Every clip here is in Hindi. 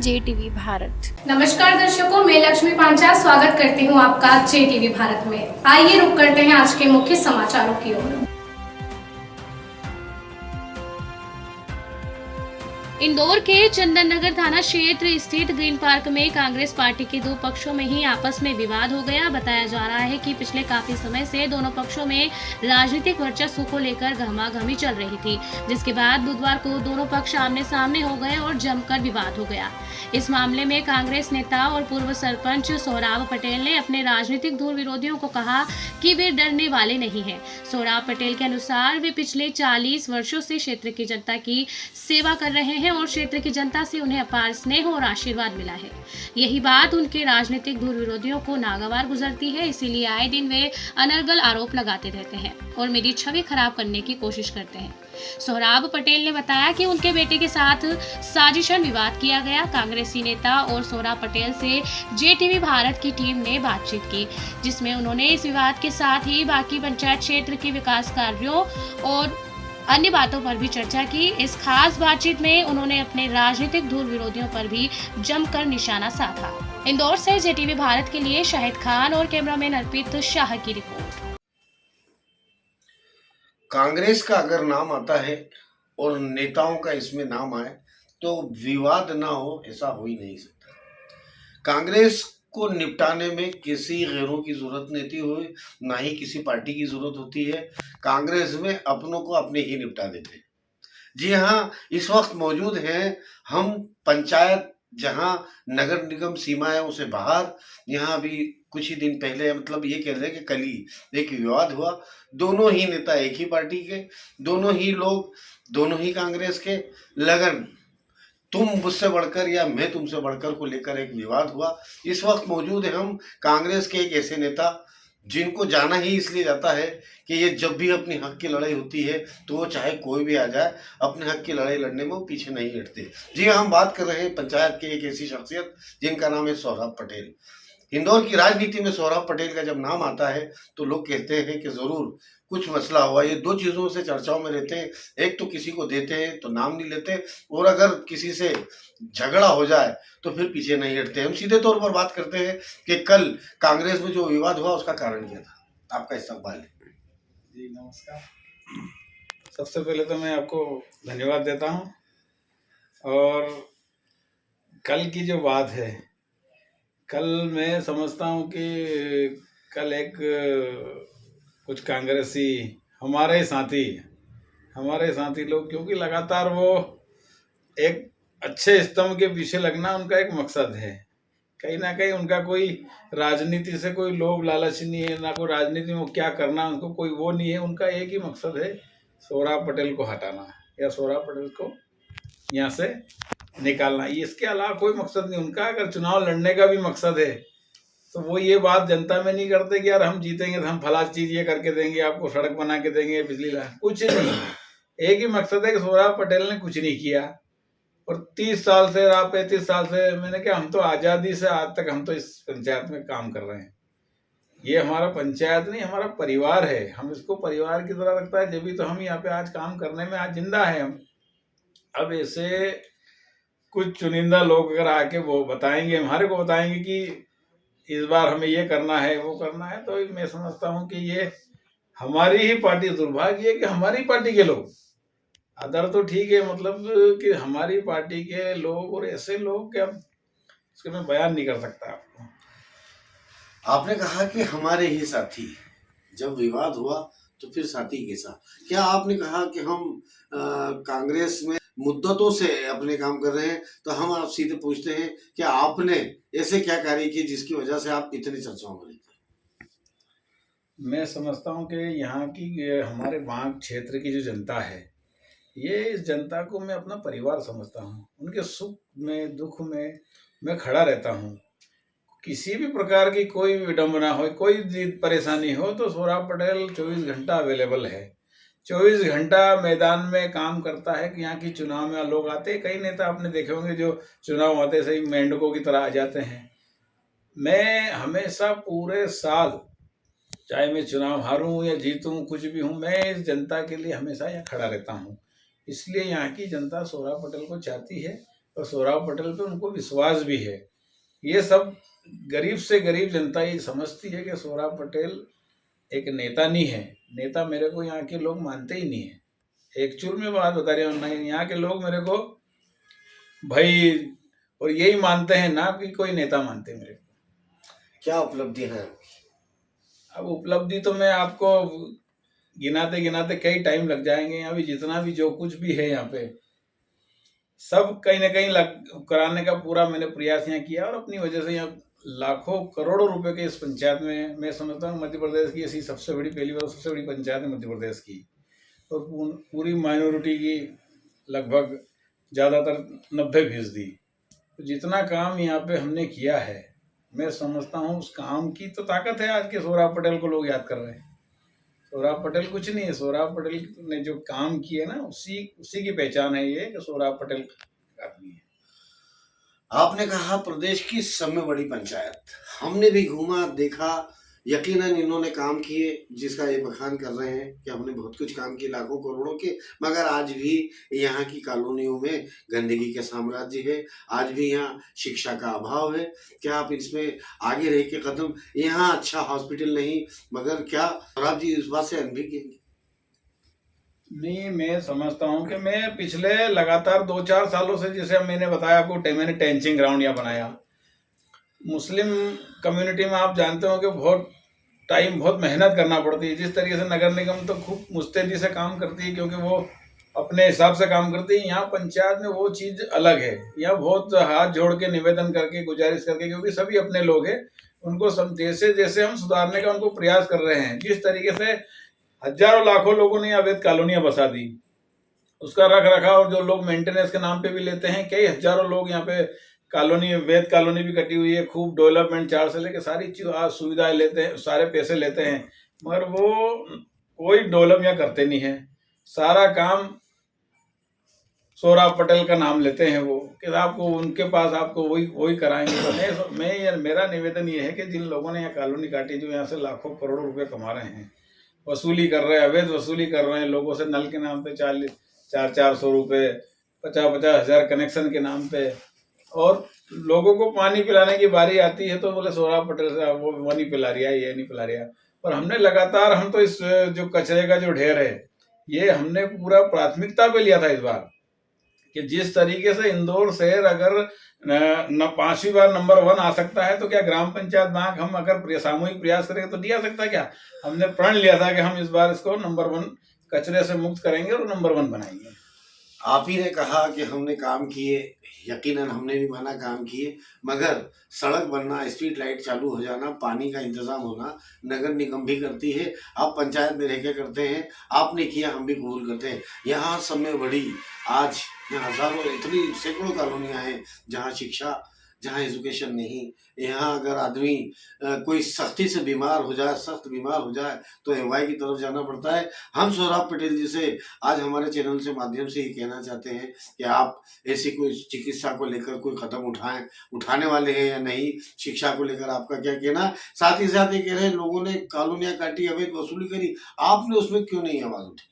JTV भारत। नमस्कार दर्शकों, मैं लक्ष्मी पांचाल स्वागत करती हूं आपका JTV भारत में। आइए रुक करते हैं आज के मुख्य समाचारों की ओर। इंदौर के चंदन नगर थाना क्षेत्र स्थित ग्रीन पार्क में कांग्रेस पार्टी के दो पक्षों में ही आपस में विवाद हो गया। बताया जा रहा है कि पिछले काफी समय से दोनों पक्षों में राजनीतिक वर्चस्व को लेकर गहमागहमी चल रही थी, जिसके बाद बुधवार को दोनों पक्ष आमने सामने हो गए और जमकर विवाद हो गया। इस मामले में कांग्रेस नेता और पूर्व सरपंच सोहराब पटेल ने अपने राजनीतिक दूर विरोधियों को कहा कि वे डरने वाले नहीं हैं। सोहराब पटेल के अनुसार वे पिछले 40 वर्षों से क्षेत्र की जनता की सेवा कर रहे हैं और क्षेत्र की जनता से उन्हें अपार स्नेह और आशीर्वाद मिला है। यही बात उनके राजनीतिक दूर विरोधियों को नागवार गुजरती है, इसीलिए आए दिन वे अनर्गल आरोप लगाते रहते हैं और मेरी छवि खराब करने की कोशिश करते हैं। सोहराब पटेल ने बताया कि उनके बेटे के साथ साजिशन विवाद किया गया। कांग्रेसी नेता और सोहराब पटेल से JTV भारत की टीम ने बातचीत की, जिसमें उन्होंने इस विवाद के साथ ही बाकी पंचायत क्षेत्र के विकास कार्यों और अन्य बातों पर भी चर्चा की। इस खास बातचीत में उन्होंने अपने राजनीतिक दूर विरोधियों पर भी जमकर निशाना साधा। इंदौर से JTV भारत के लिए शाहिद खान और कैमरामैन अर्पित शाह की रिपोर्ट। कांग्रेस का अगर नाम आता है और नेताओं का इसमें नाम आए तो विवाद ना हो, ऐसा हो ही नहीं सकता। कांग्रेस को निपटाने में किसी गैरों की जरूरत नहीं हुई, ना ही किसी पार्टी की जरूरत होती है। कांग्रेस में अपनों को अपने ही निपटा देते हैं। जी हाँ, इस वक्त मौजूद हैं हम पंचायत जहां नगर निगम सीमाएं से बाहर। यहाँ अभी कुछ ही दिन पहले, मतलब ये कह रहे हैं कि कल ही एक विवाद हुआ। दोनों ही नेता एक ही पार्टी के, दोनों ही लोग, दोनों ही कांग्रेस के। लगन तुम मुझसे बढ़कर या मैं तुमसे बढ़कर को लेकर एक विवाद हुआ। इस वक्त मौजूद है हम कांग्रेस के एक ऐसे नेता जिनको जाना ही इसलिए जाता है कि ये जब भी अपनी हक की लड़ाई होती है तो वो चाहे कोई भी आ जाए, अपने हक की लड़ाई लड़ने में वो पीछे नहीं हटते। जी हाँ, हम बात कर रहे हैं पंचायत के एक ऐसी शख्सियत जिनका नाम है सोहराब पटेल। इंदौर की राजनीति में सोहराब पटेल का जब नाम आता है तो लोग कहते हैं कि जरूर कुछ मसला हुआ। ये दो चीजों से चर्चाओं में रहते हैं, एक तो किसी को देते हैं तो नाम नहीं लेते, और अगर किसी से झगड़ा हो जाए तो फिर पीछे नहीं हटते। हम सीधे तौर पर बात करते हैं कि कल कांग्रेस में जो विवाद हुआ उसका कारण क्या था। आपका इस्तकबाल है। जी नमस्कार। सबसे पहले तो मैं आपको धन्यवाद देता हूं। और कल की जो बात है, कल मैं समझता हूं कि कल एक कुछ कांग्रेसी हमारे साथी लोग, क्योंकि लगातार वो एक अच्छे स्तंभ के पीछे लगना उनका एक मकसद है। कहीं ना कहीं उनका कोई राजनीति से कोई लोभ लालच नहीं है, ना कोई राजनीति में क्या करना उनको कोई वो नहीं है। उनका एक ही मकसद है, सोहराब पटेल को हटाना या सोहराब पटेल को यहाँ से निकालना। इसके अलावा कोई मकसद नहीं उनका। अगर चुनाव लड़ने का भी मकसद है तो वो ये बात जनता में नहीं करते कि यार हम जीतेंगे तो हम फला चीज ये करके देंगे, आपको सड़क बना के देंगे, बिजली ला, कुछ नहीं। एक ही मकसद है कि सोहराब पटेल ने कुछ नहीं किया। और 30 साल से 35 साल से मैंने कहा, हम तो आज़ादी से आज तक हम तो इस पंचायत में काम कर रहे हैं। ये हमारा पंचायत नहीं, हमारा परिवार है। हम इसको परिवार की तरह रखता है, जब भी तो हम यहाँ पे आज काम करने में आज जिंदा है हम। अब ऐसे कुछ चुनिंदा लोग अगर आके वो बताएंगे, हमारे को बताएंगे कि इस बार हमें ये करना है वो करना है, तो मैं समझता हूँ कि ये हमारी ही पार्टी, दुर्भाग्य है कि हमारी पार्टी के लोग, अदर तो ठीक है, मतलब कि हमारी पार्टी के लोग और ऐसे लोग, क्या उसके मैं बयान नहीं कर सकता आपको। आपने कहा कि हमारे ही साथी, जब विवाद हुआ तो फिर साथी कैसा? क्या आपने कहा कि हम कांग्रेस में मुद्दतों से अपने काम कर रहे हैं, तो हम आप सीधे पूछते हैं कि आपने ऐसे क्या कार्य किए जिसकी वजह से आप इतनी चर्चाओं में रहते हैं? मैं समझता हूँ कि यहाँ की हमारे बांक क्षेत्र की जो जनता है, ये इस जनता को मैं अपना परिवार समझता हूँ। उनके सुख में दुख में मैं खड़ा रहता हूँ। किसी भी प्रकार की कोई विडंबना हो, कोई परेशानी हो तो सोहराब पटेल 24 घंटा अवेलेबल है। 24 घंटा मैदान में काम करता है कि यहाँ की चुनाव में लोग आते हैं। कई नेता आपने देखे होंगे जो चुनाव आते सही मेंढकों की तरह आ जाते हैं। मैं हमेशा पूरे साल, चाहे मैं चुनाव हारूं या जीतूं, कुछ भी हूं, मैं इस जनता के लिए हमेशा यहाँ खड़ा रहता हूं। इसलिए यहाँ की जनता सोहराब पटेल को चाहती है और सोहराब पटेल पे उनको विश्वास भी है। ये सब गरीब से गरीब जनता ये समझती है कि सोहराब पटेल एक नेता नहीं है। नेता मेरे को यहाँ के लोग मानते ही नहीं है। एक्चुअल में बात बता रही हूँ, यहाँ के लोग मेरे को भाई और यही मानते हैं ना कि कोई नेता मानते मेरे को। क्या उपलब्धि है? अब उपलब्धि तो मैं आपको गिनाते गिनाते कई टाइम लग जाएंगे। यहाँ भी जितना भी जो कुछ भी है यहाँ पे सब कहीं ना कहीं कराने का पूरा मैंने प्रयास यहाँ किया और अपनी वजह से यहाँ लाखों करोड़ों रुपए के इस पंचायत में मैं समझता हूँ मध्य प्रदेश की ऐसी सबसे बड़ी, पहली बार सबसे बड़ी पंचायत है मध्य प्रदेश की और पूरी माइनॉरिटी की लगभग ज़्यादातर 90%। तो जितना काम यहाँ पे हमने किया है मैं समझता हूँ उस काम की तो ताकत है। आज के सोहराब पटेल को लोग याद कर रहे हैं। सोहराब पटेल कुछ नहीं है, सोहराब पटेल ने जो काम किए ना उसी की पहचान है ये कि सोहराब पटेल आदमी है। आपने कहा प्रदेश की सबसे बड़ी पंचायत, हमने भी घूमा देखा, यकीनन इन्होंने काम किए जिसका ये बखान कर रहे हैं कि हमने बहुत कुछ काम किए लाखों करोड़ों के, मगर आज भी यहाँ की कॉलोनियों में गंदगी के साम्राज्य है, आज भी यहाँ शिक्षा का अभाव है। क्या आप इसमें आगे रह के कदम, यहाँ अच्छा हॉस्पिटल नहीं, मगर क्या आप जी इस बात से अनभिज्ञ हैं? नहीं, मैं समझता हूँ कि मैं पिछले लगातार 2-4 सालों से, जैसे मैंने बताया आपको, मैंने टेंचिंग ग्राउंड यहाँ बनाया। मुस्लिम कम्युनिटी में आप जानते हो कि बहुत मेहनत करना पड़ती है। जिस तरीके से नगर निगम तो खूब मुस्तैदी से काम करती है क्योंकि वो अपने हिसाब से काम करती है, यहाँ पंचायत में वो चीज़ अलग है। यहाँ बहुत हाथ जोड़ के निवेदन करके गुजारिश करके, क्योंकि सभी अपने लोग हैं, उनको सब जैसे जैसे हम सुधारने का उनको प्रयास कर रहे हैं। जिस तरीके से हजारों लाखों लोगों ने अवैध कॉलोनियाँ बसा दी, उसका रख रखाव जो लोग मेंटेनेंस के नाम पे भी लेते हैं, कई हजारों लोग यहाँ पे कॉलोनी, वैध कॉलोनी भी कटी हुई है, खूब डेवलपमेंट चार्ज से लेकर सारी सुविधाएं लेते हैं, सारे पैसे लेते हैं, मगर वो कोई डेवलप यहाँ करते नहीं है। सारा काम सोहराब पटेल का नाम लेते हैं वो कि आपको उनके पास आपको वही कराएंगे। तो मेरा निवेदन ये है कि जिन लोगों ने यहाँ कॉलोनी काटी, जो यहाँ से लाखों करोड़ों रुपए कमा रहे हैं, वसूली कर रहे हैं, अवैध वसूली कर रहे हैं लोगों से, नल के नाम पे 400 रुपये, 50 हज़ार कनेक्शन के नाम पे, और लोगों को पानी पिलाने की बारी आती है तो बोले सोहराब पटेल से वो नहीं पिला रहा, ये नहीं पिला रहा। और हमने लगातार, हम तो इस जो कचरे का जो ढेर है ये हमने पूरा प्राथमिकता पे लिया था इस बार, कि जिस तरीके से इंदौर शहर अगर 5वीं बार नंबर 1 आ सकता है तो क्या ग्राम पंचायत बैंक हम अगर सामूहिक प्रयास करेंगे तो नहीं आ सकता क्या? हमने प्रण लिया था कि हम इस बार इसको नंबर 1 कचरे से मुक्त करेंगे और नंबर 1 बनाएंगे। आप ही ने कहा कि हमने काम किए, यकीनन हमने भी माना काम किए, मगर सड़क बनना, स्ट्रीट लाइट चालू हो जाना, पानी का इंतजाम होना नगर निगम भी करती है, आप पंचायत में रह के करते हैं, आपने किया हम भी कबूल करते हैं। यहाँ सब में बड़ी, आज यहाँ हजारों, इतनी सैकड़ों कॉलोनियाँ हैं जहाँ शिक्षा, जहाँ एजुकेशन नहीं। यहाँ अगर आदमी कोई सख्ती से बीमार हो जाए, सख्त बीमार हो जाए तो एमवाई की तरफ जाना पड़ता है। हम सोहराब पटेल जी से आज हमारे चैनल से माध्यम से ये कहना चाहते हैं कि आप ऐसी कोई चिकित्सा को लेकर कोई कदम उठाने वाले हैं या नहीं, शिक्षा को लेकर आपका क्या कहना? साथ ही साथ ये कह रहे हैं लोगों ने कॉलोनियाँ काटी, अवैध वसूली करी, आपने उसमें क्यों नहीं आवाज उठी?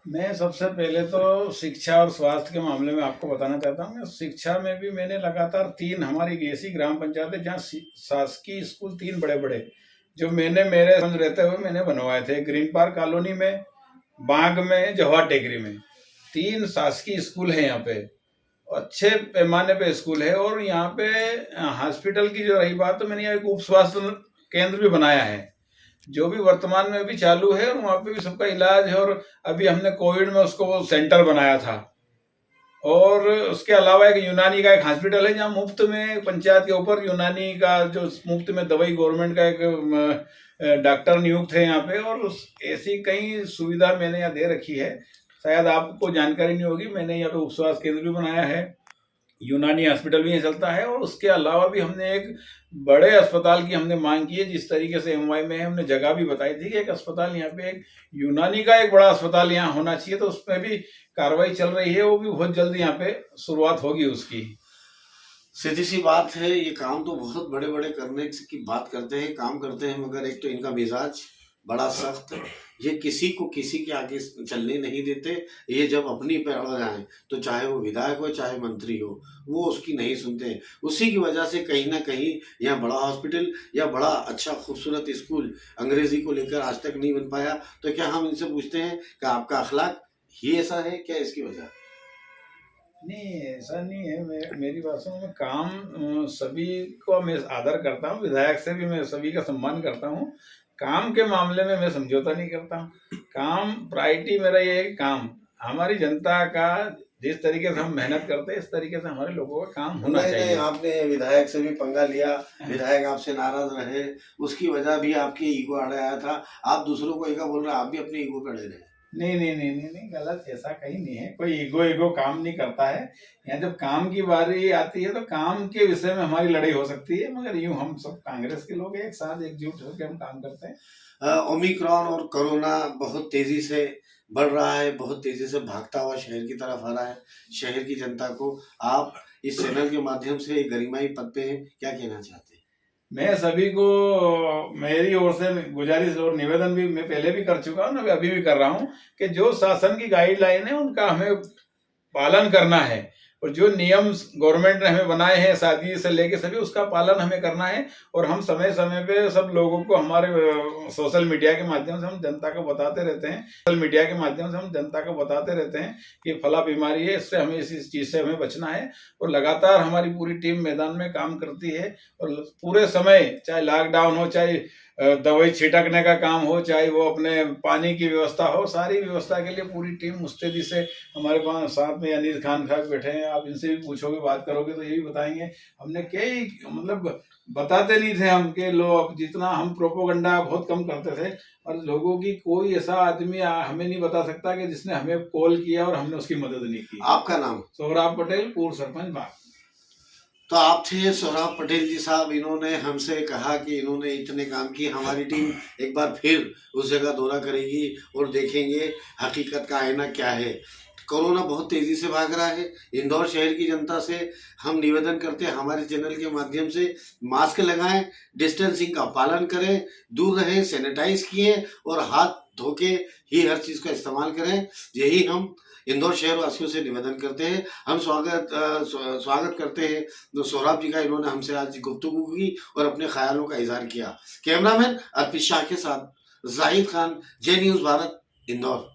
मैं सबसे पहले तो शिक्षा और स्वास्थ्य के मामले में आपको बताना चाहता हूँ। शिक्षा में भी मैंने लगातार 3, हमारी ऐसी ग्राम पंचायत है जहाँ शासकीय स्कूल 3 बड़े जो मैंने मेरे समझ रहते हुए मैंने बनवाए थे। ग्रीन पार्क कॉलोनी में, बाग में, जवाहर टेकरी में 3 शासकीय स्कूल है यहाँ पे, अच्छे पैमाने पे स्कूल है। और यहाँ पे हॉस्पिटल की जो रही बात, तो मैंने यहाँ एक उप स्वास्थ्य केंद्र भी बनाया है जो भी वर्तमान में भी चालू है, और वहाँ पे भी सबका इलाज है। और अभी हमने कोविड में उसको सेंटर बनाया था। और उसके अलावा एक यूनानी का एक हॉस्पिटल है जहाँ मुफ्त में, पंचायत के ऊपर यूनानी का जो मुफ्त में दवाई, गवर्नमेंट का एक डॉक्टर नियुक्त है यहाँ पे। और ऐसी कई सुविधा मैंने यहाँ दे रखी है, शायद आपको जानकारी नहीं होगी। मैंने यहाँ पे उप स्वास्थ्य केंद्र भी बनाया है, यूनानी हॉस्पिटल भी यहाँ चलता है। और उसके अलावा भी हमने एक बड़े अस्पताल की हमने मांग की है। जिस तरीके से एमवाई में हमने जगह भी बताई थी कि एक अस्पताल यहाँ पे, एक यूनानी का एक बड़ा अस्पताल यहाँ होना चाहिए, तो उसमें भी कार्रवाई चल रही है। वो भी बहुत जल्दी यहाँ पे शुरुआत होगी उसकी। सीधी सी बात है, ये काम तो बहुत बड़े करने की बात करते हैं, काम करते हैं, मगर एक तो इनका मिजाज, बड़ा सख्त, ये किसी को किसी के आगे चलने नहीं देते। ये जब अपनी पे अड़ जाएं तो चाहे वो विधायक हो चाहे मंत्री हो, वो उसकी नहीं सुनते। उसी की वजह से कहीं ना कहीं यहाँ बड़ा हॉस्पिटल या बड़ा अच्छा खूबसूरत स्कूल अंग्रेजी को लेकर आज तक नहीं बन पाया। तो क्या हम इनसे पूछते हैं कि आपका अखलाक ही ऐसा है, क्या इसकी वजह? नहीं, ऐसा नहीं है। मेरी बात सुनो, मैं काम सभी को मैं आदर करता हूँ, विधायक से भी मैं सभी का सम्मान करता हूँ। काम के मामले में मैं समझौता नहीं करता हूँ। काम प्रायोरिटी मेरा ये है कि काम हमारी जनता का जिस तरीके से हम मेहनत करते हैं इस तरीके से हमारे लोगों का काम होना नहीं, चाहिए। आपने विधायक से भी पंगा लिया, विधायक आपसे नाराज रहे, उसकी वजह भी आपकी ईगो अड़े आया था। आप दूसरों को ईगो बोल रहे, आप भी अपनी ईगो पे अड़े रहे। नहीं, गलत ऐसा कहीं नहीं है। कोई ईगो काम नहीं करता है। यहाँ जब काम की बारी आती है तो काम के विषय में हमारी लड़ाई हो सकती है, मगर यूं हम सब कांग्रेस के लोग एक साथ एकजुट होकर हम काम करते हैं। ओमिक्रॉन और कोरोना बहुत तेजी से बढ़ रहा है, बहुत तेजी से भागता हुआ शहर की तरफ आ रहा है। शहर की जनता को आप इस चैनल के माध्यम से गरिमाई पद पे हैं, क्या कहना चाहते हैं? मैं सभी को मेरी ओर से गुजारिश और निवेदन भी मैं पहले भी कर चुका हूँ, अभी भी कर रहा हूँ कि जो शासन की गाइडलाइन है उनका हमें पालन करना है, और जो नियम गवर्नमेंट ने हमें बनाए हैं शादी से लेके सभी, उसका पालन हमें करना है। और हम समय समय पे सब लोगों को हमारे सोशल मीडिया के माध्यम से हम जनता को बताते रहते हैं कि फला बीमारी है, इससे हमें इस चीज़ से हमें बचना है। और लगातार हमारी पूरी टीम मैदान में काम करती है, और पूरे समय चाहे लॉकडाउन हो, चाहे दवाई छिड़कने का काम हो, चाहे वो अपने पानी की व्यवस्था हो, सारी व्यवस्था के लिए पूरी टीम मुस्तैदी से हमारे पास साथ में अनिल खान साहब बैठे हैं। आप इनसे भी पूछोगे, बात करोगे तो ये भी बताएंगे। हमने कई मतलब बताते नहीं थे हम के लोग, जितना हम प्रोपोगंडा बहुत कम करते थे, और लोगों की कोई ऐसा आदमी हमें नहीं बता सकता कि जिसने हमें कॉल किया और हमने उसकी मदद नहीं की। आपका नाम? सोहराब पटेल, पूर्व सरपंच बाग। तो आप थे सोहराब पटेल जी साहब, इन्होंने हमसे कहा कि इन्होंने इतने काम किए। हमारी टीम एक बार फिर उस जगह दौरा करेगी और देखेंगे हकीकत का आईना क्या है। कोरोना बहुत तेजी से भाग रहा है। इंदौर शहर की जनता से हम निवेदन करते हैं, हमारे चैनल के माध्यम से मास्क लगाएं, डिस्टेंसिंग का पालन करें, दूर रहें, सैनिटाइज किए और हाथ धो के ही हर चीज़ का इस्तेमाल करें। यही हम इंदौर शहर वासियों से निवेदन करते हैं। हम स्वागत करते हैं तो सोहराब जी का, इन्होंने हमसे आज गुफ्तगू की और अपने ख्यालों का इजहार किया। कैमरामैन अर्पित शाह के साथ जाहिद खान, जे न्यूज़ भारत, इंदौर।